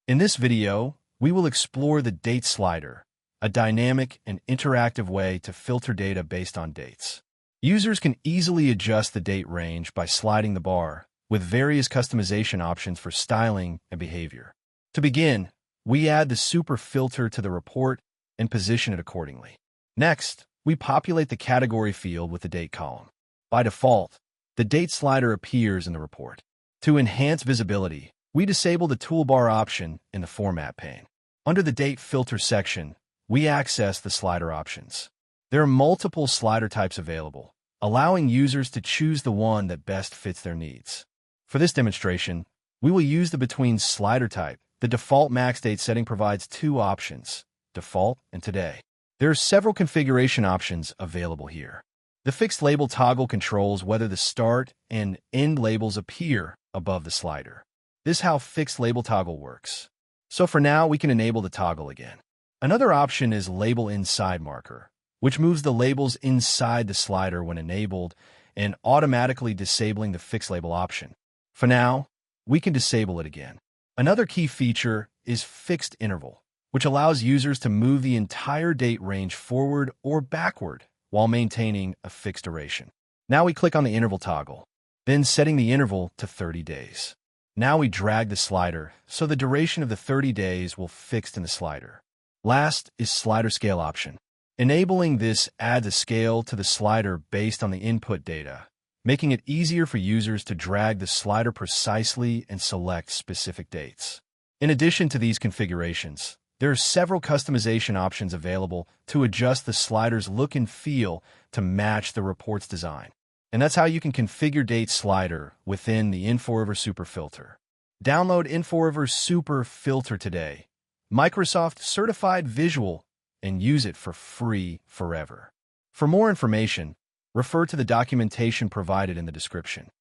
In this video, we will explore the date slider, a dynamic and interactive way to filter data based on dates. Users can easily adjust the date range by sliding the bar, with various customization options for styling and behavior. To begin, we add the super filter to the report and position it accordingly. Next, we populate the category field with the date column. By default, the date slider appears in the report. To enhance visibility, we disable the toolbar option in the Format pane. Under the Date Filter section, we access the slider options. There are multiple slider types available, allowing users to choose the one that best fits their needs. For this demonstration, we will use the Between slider type. The default max date setting provides two options, Default and Today. There are several configuration options available here. The Fixed Label toggle controls whether the start and end labels appear above the slider. This is how Fixed Label toggle works. So for now, we can enable the toggle again. Another option is Label Inside Marker, which moves the labels inside the slider when enabled and automatically disabling the Fixed Label option. For now, we can disable it again. Another key feature is Fixed Interval, which allows users to move the entire date range forward or backward while maintaining a fixed duration. Now we click on the interval toggle, then setting the interval to 30 days. Now we drag the slider so the duration of the 30 days will fixed in the slider. Last is Slider Scale option. Enabling this adds a scale to the slider based on the input data, making it easier for users to drag the slider precisely and select specific dates. In addition to these configurations, there are several customization options available to adjust the slider's look and feel to match the report's design. And that's how you can configure Date Slider within the Inforiver Super Filter. Download Inforiver Super Filter today, Microsoft certified visual, and use it for free forever. For more information, refer to the documentation provided in the description.